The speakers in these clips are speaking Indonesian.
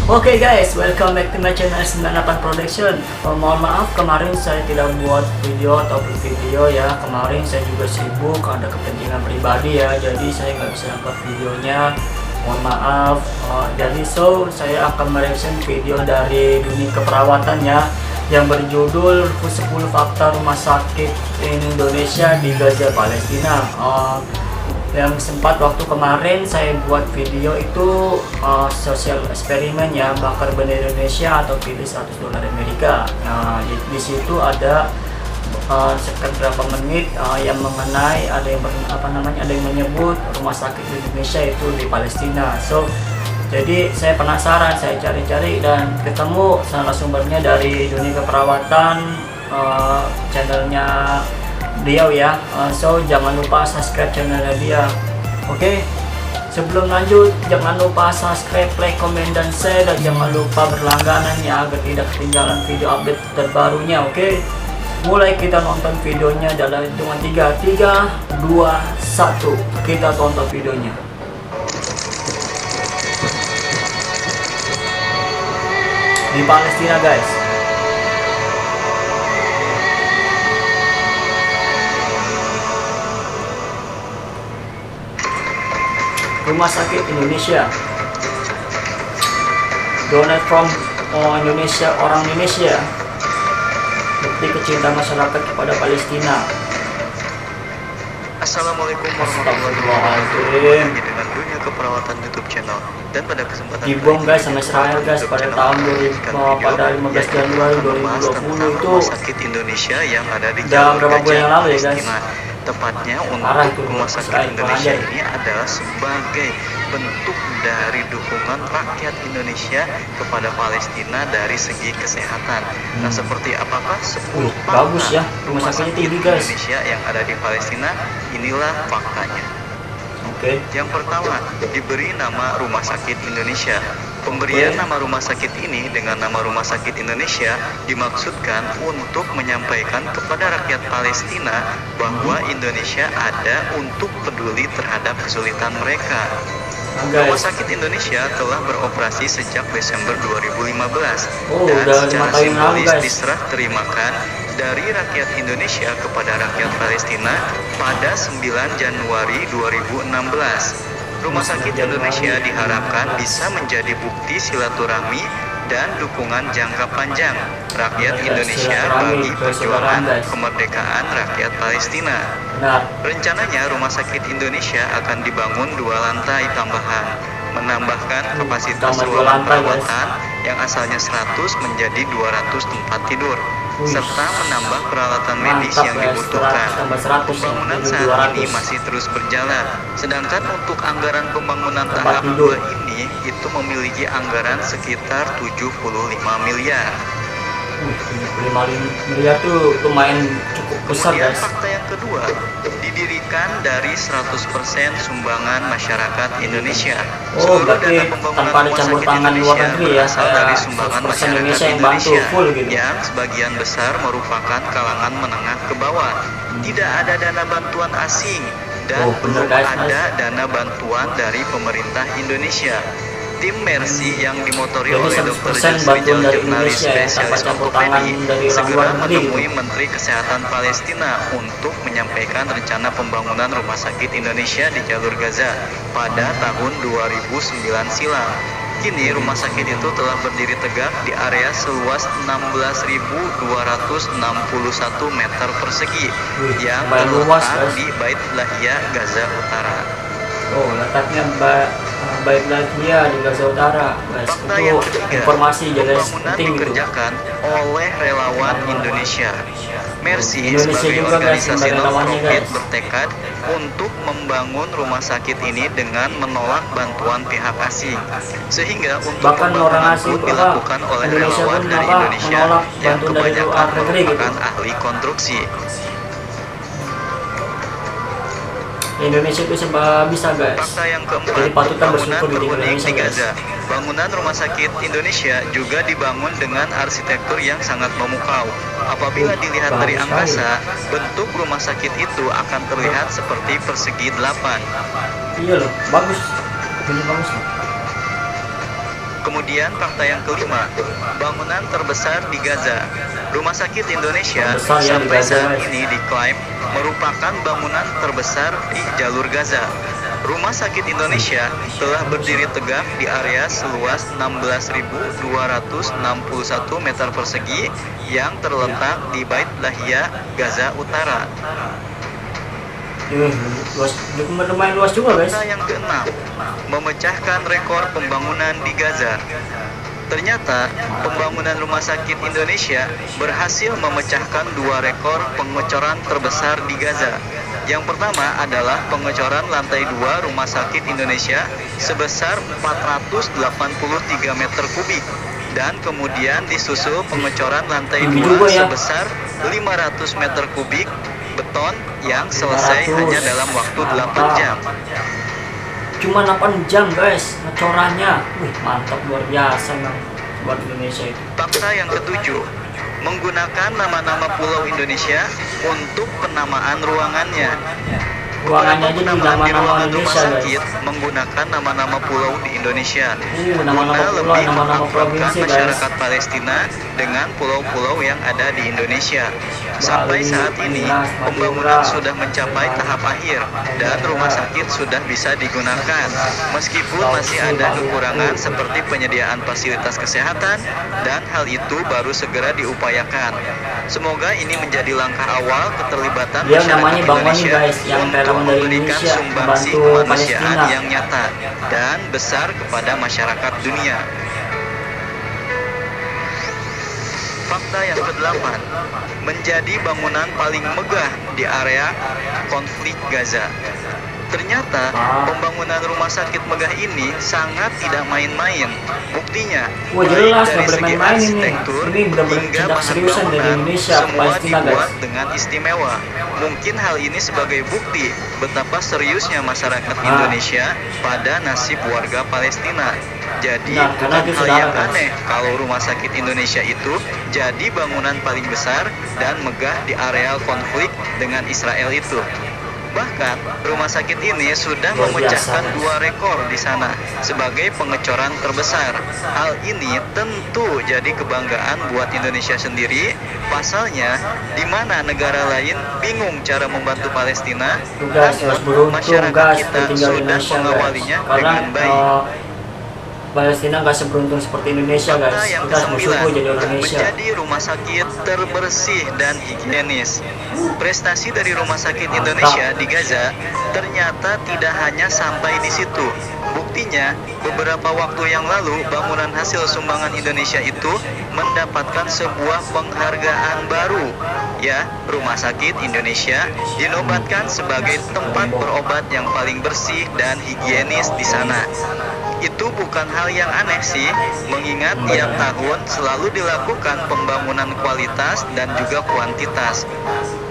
Oke guys, welcome back to my channel 98 Production. Mohon maaf kemarin saya tidak buat video atau video ya. Kemarin saya juga sibuk, ada kepentingan pribadi ya. Jadi saya nggak bisa upload videonya. Mohon maaf. Saya akan mereaction video dari dunia keperawatan ya, yang berjudul 10 fakta rumah sakit Indonesia di Gaza, Palestina. Yang sempat waktu kemarin saya buat video itu sosial eksperimen ya, bakar bendera Indonesia atau pilih $100 Amerika. Nah, di situ ada sekitar berapa menit yang mengenai ada yang menyebut rumah sakit di Indonesia itu di Palestina. Jadi saya penasaran, saya cari-cari dan ketemu salah sumbernya dari dunia keperawatan, channelnya beliau ya. Jangan lupa subscribe channelnya dia. Oke, sebelum lanjut jangan lupa subscribe, like, komen, dan share, dan jangan lupa berlangganan ya agar tidak ketinggalan video update terbarunya. Oke, mulai kita nonton videonya dalam hitungan 3, 2, 1. Kita tonton videonya. Di Palestina guys. Rumah Sakit Indonesia. Donate from Indonesia, orang Indonesia. Bukti kecintaan masyarakat kepada Palestina. Assalamualaikum warahmatullahi wabarakatuh. Dengan dunia keperawatan YouTube channel, dan pada kesempatan dibom guys sama Israel guys pada tahun 15 Januari 2020 itu rumah sakit Indonesia yang ada di berapa bulan yang lalu ya guys. Tepatnya untuk rumah sakit Indonesia ini adalah sebagai bentuk dari dukungan rakyat Indonesia kepada Palestina dari segi kesehatan. Nah, seperti apakah 10 bagus ya rumah sakit guys Indonesia yang ada di Palestina? Inilah faktanya. Oke. Yang pertama, diberi nama Rumah Sakit Indonesia. Pemberian nama rumah sakit ini dengan nama Rumah Sakit Indonesia dimaksudkan untuk menyampaikan kepada rakyat Palestina bahwa Indonesia ada untuk peduli terhadap kesulitan mereka. Rumah Sakit Indonesia telah beroperasi sejak Desember 2015 dan secara simbolis diserah terimakan dari rakyat Indonesia kepada rakyat Palestina pada 9 Januari 2016. Rumah Sakit Indonesia diharapkan bisa menjadi bukti silaturahmi dan dukungan jangka panjang rakyat Indonesia bagi perjuangan kemerdekaan rakyat Palestina. Rencananya Rumah Sakit Indonesia akan dibangun 2 lantai tambahan, menambahkan kapasitas ruangan perawatan yang asalnya 100 menjadi 200 tempat tidur, serta menambah peralatan medis yang dibutuhkan. Pembangunan saat ini masih terus berjalan, sedangkan untuk anggaran pembangunan tahap 2 ini itu memiliki anggaran sekitar 75 miliar. 75 miliar tuh lumayan cukup besar guys. Fakta yang kedua, didirikan dari 100% sumbangan masyarakat Indonesia. Berarti tanpa ada campur tangan luar negeri ya, dari sumbangan masyarakat Indonesia full gitu. Yang sebagian besar merupakan kalangan menengah ke bawah. Tidak ada dana bantuan asing dan belum ada dana bantuan dari pemerintah Indonesia. Tim Mercy yang dimotori oleh Dr. Jaswijal, jurnalis spesialis ortopedi, segera menemui Menteri Kesehatan Palestina untuk menyampaikan rencana pembangunan Rumah Sakit Indonesia di jalur Gaza pada tahun 2009 silam. Kini rumah sakit itu telah berdiri tegak di area seluas 16.261 meter persegi yang terletak di Bait Lahia, Gaza Utara. Letaknya Bait Lahia di Gaza Utara guys. Fakta yang ketiga, informasi jelas penting dikerjakan oleh relawan Indonesia. Mercy Indonesia sebagai juga organisasi guys, non-profit bertekad untuk membangun rumah sakit ini dengan menolak bantuan pihak asing, sehingga untuk pembangunan pun dilakukan oleh relawan dari Indonesia yang kebanyakan merupakan ahli konstruksi. Indonesia itu serba bisa guys. Fakta yang keempat, jadi patut kita bangunan bersyukur di berunik Indonesia di guys. Gaza. Bangunan rumah sakit Indonesia juga dibangun dengan arsitektur yang sangat memukau. Apabila dilihat dari angkasa, bentuk rumah sakit itu akan terlihat seperti persegi 8. Iya loh, bagus. Ini bagus loh. Kemudian fakta yang kelima, bangunan terbesar di Gaza. Rumah sakit Indonesia Terbesar ya di sampai Gaza, saat guys. ini diklaim merupakan bangunan terbesar di jalur Gaza. Rumah sakit Indonesia telah berdiri tegak di area seluas 16.261 meter persegi yang terletak di Bait Lahia, Gaza Utara. Luas, lumayan luas juga guys. Fakta yang keenam, memecahkan rekor pembangunan di Gaza. Ternyata, pembangunan rumah sakit Indonesia berhasil memecahkan dua rekor pengecoran terbesar di Gaza. Yang pertama adalah pengecoran lantai 2 rumah sakit Indonesia sebesar 483 meter kubik. Dan kemudian disusul pengecoran lantai 2 sebesar 500 meter kubik beton yang selesai hanya dalam waktu 8 jam. Cuma 8 jam guys ngecorannya. Mantap, luar biasa memang buat Indonesia itu. Fakta yang ketujuh, menggunakan nama-nama pulau Indonesia untuk penamaan ruangannya. Ruangannya aja Penamaan di nama-nama ruangan rumah Indonesia sakit guys. menggunakan nama-nama pulau di Indonesia. Nama-nama Guna pulau, lebih nama-nama mengakrabkan provinsi guys. masyarakat Palestina dengan pulau-pulau yang ada di Indonesia. Sampai saat ini, pembangunan sudah mencapai tahap akhir dan rumah sakit sudah bisa digunakan. Meskipun masih ada kekurangan seperti penyediaan fasilitas kesehatan dan hal itu baru segera diupayakan. Semoga ini menjadi langkah awal keterlibatan Dia masyarakat namanya Bang Wani Indonesia guys, yang untuk relawan dari memberikan Indonesia sumbangsi membantu kemanusiaan Palestina. yang nyata dan besar kepada masyarakat dunia. Fakta yang ke-8, menjadi bangunan paling megah di area konflik Gaza. Ternyata pembangunan rumah sakit megah ini sangat tidak main-main. Buktinya, Wah, baik jelas, dari nggak boleh segi main-main ini. arsitektur Ini benar-benar hingga tindak bahan seriusan dari bangunan, Indonesia, semua Palestina, dibuat guys. dengan istimewa. Mungkin hal ini sebagai bukti betapa seriusnya masyarakat Indonesia pada nasib warga Palestina. Jadi Nah, karena bukan itu hal saudara, yang guys. aneh kalau rumah sakit Indonesia itu jadi bangunan paling besar dan megah di areal konflik dengan Israel itu. Bahkan, rumah sakit ini sudah Luar memecahkan biasa. 2 rekor di sana sebagai pengecoran terbesar. Hal ini tentu jadi kebanggaan buat Indonesia sendiri. Pasalnya, di mana negara lain bingung cara membantu Palestina, Tugas harus namun beruntung masyarakat guys kita tinggal di sudah Indonesia guys. mengawalinya Karena dengan baik. Palestina nggak seberuntung seperti Indonesia Fakta guys. yang Kita harus ke-9, bersyukur jadi orang Indonesia. menjadi rumah sakit terbersih dan higienis. Prestasi dari rumah sakit Indonesia di Gaza ternyata tidak hanya sampai di situ. Buktinya, beberapa waktu yang lalu bangunan hasil sumbangan Indonesia itu mendapatkan sebuah penghargaan baru. Ya, Rumah Sakit Indonesia dinobatkan sebagai tempat berobat yang paling bersih dan higienis di sana. Itu bukan hal yang aneh sih, mengingat tiap tahun selalu dilakukan pembangunan kualitas dan juga kuantitas.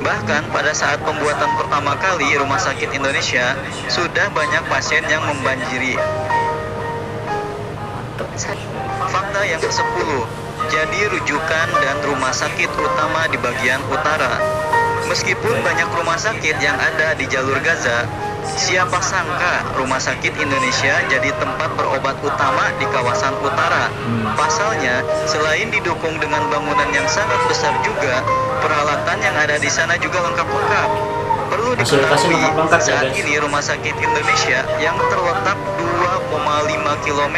Bahkan pada saat pembuatan pertama kali Rumah Sakit Indonesia, sudah banyak pasien yang membanjiri. Fakta yang ke-10, jadi rujukan dan rumah sakit utama di bagian utara. Meskipun banyak rumah sakit yang ada di jalur Gaza, siapa sangka rumah sakit Indonesia jadi tempat berobat utama di kawasan utara. Pasalnya, selain didukung dengan bangunan yang sangat besar juga, peralatan yang ada di sana juga lengkap-lengkap. Perlu Fasilitasnya diketahui, lengkap-lengkap ya, saat guys. ini Rumah Sakit Indonesia yang terletak 2,5 km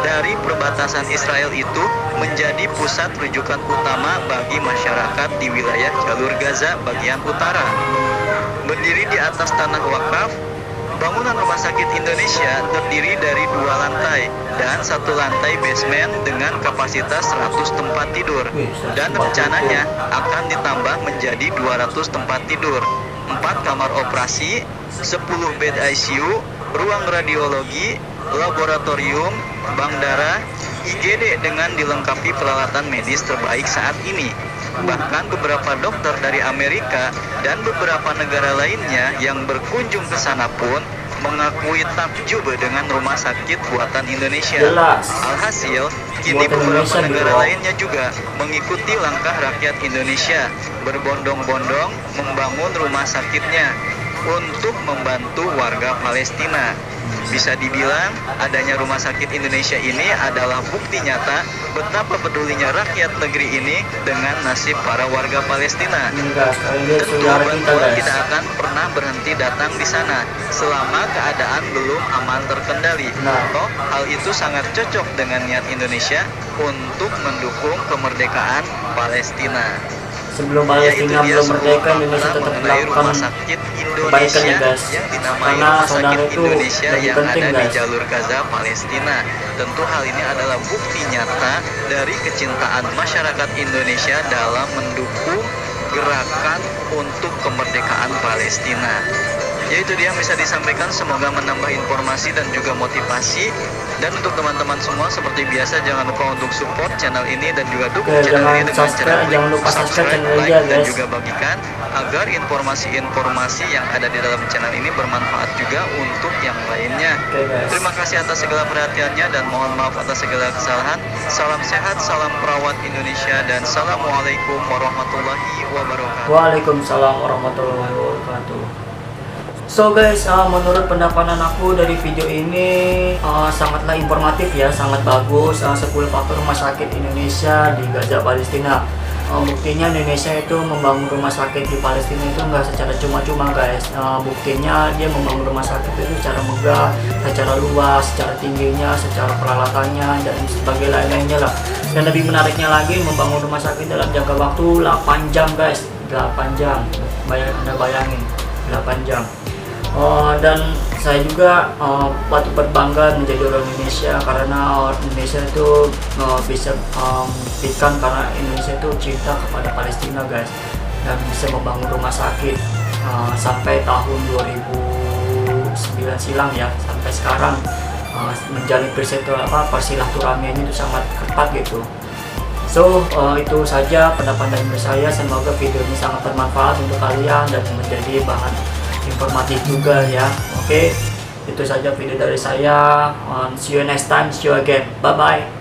dari perbatasan Israel itu menjadi pusat rujukan utama bagi masyarakat di wilayah jalur Gaza bagian utara. Berdiri di atas tanah wakaf, bangunan Rumah Sakit Indonesia terdiri dari 2 lantai dan 1 lantai basement dengan kapasitas 100 tempat tidur, dan rencananya akan ditambah menjadi 200 tempat tidur, 4 kamar operasi, 10 bed ICU, ruang radiologi, laboratorium, bank darah, IGD dengan dilengkapi peralatan medis terbaik saat ini. Bahkan beberapa dokter dari Amerika dan beberapa negara lainnya yang berkunjung ke sana pun mengakui takjub dengan rumah sakit buatan Indonesia. Jelas. Alhasil, kini Buatan beberapa Indonesia negara bro. lainnya juga mengikuti langkah rakyat Indonesia, berbondong-bondong membangun rumah sakitnya untuk membantu warga Palestina. Bisa dibilang adanya Rumah Sakit Indonesia ini adalah bukti nyata betapa pedulinya rakyat negeri ini dengan nasib para warga Palestina. Guys, kalian lihat Tentu saudara kita bantuan guys. tidak akan pernah berhenti datang di sana selama keadaan belum aman terkendali. Nah. Toh hal itu sangat cocok dengan niat Indonesia untuk mendukung kemerdekaan Palestina. Sebelum Yaitu Palestina dia belum sebuah merdeka, fakta Indonesia tetap mengenai melakukan Rumah Sakit kebaikan Indonesia ya guys. yang dinamai Karena Rumah saudara Sakit itu Indonesia lebih yang penting ada di guys. jalur Gaza Palestina. Tentu hal ini adalah bukti nyata dari kecintaan masyarakat Indonesia dalam mendukung gerakan untuk kemerdekaan Palestina. Yaitu dia yang bisa disampaikan, semoga menambah informasi dan juga motivasi. Dan untuk teman-teman semua seperti biasa jangan lupa untuk support channel ini dan juga dukung Oke, channel ini dengan jangan lupa subscribe channel like, dia dan guys. juga bagikan agar informasi-informasi yang ada di dalam channel ini bermanfaat juga untuk yang lainnya. Oke guys. Terima kasih atas segala perhatiannya dan mohon maaf atas segala kesalahan. Salam sehat, salam perawat Indonesia, dan assalamualaikum warahmatullahi wabarakatuh. Waalaikumsalam warahmatullahi wabarakatuh. So guys, menurut pendapat aku dari video ini sangatlah informatif ya, sangat bagus. 10 faktor rumah sakit Indonesia di Gaza Palestina. Buktinya Indonesia itu membangun rumah sakit di Palestina itu nggak secara cuma-cuma guys. Buktinya dia membangun rumah sakit itu secara megah, secara luas, secara tingginya, secara peralatannya, dan sebagainya lain-lainnya lah. Dan lebih menariknya lagi, membangun rumah sakit dalam jangka waktu 8 jam guys. 8 jam, Anda bayangin 8 jam. Dan saya juga patut berbangga menjadi orang Indonesia, karena Indonesia itu bisa membuktikan karena Indonesia itu cinta kepada Palestina guys, dan bisa membangun rumah sakit sampai tahun 2009 silam ya, sampai sekarang menjalin persilaturahminya itu sangat ketat gitu. So itu saja pendapat dari saya. Semoga video ini sangat bermanfaat untuk kalian dan menjadi bahan informatif juga ya. Oke, itu saja video dari saya. See you next time, see you again, bye bye.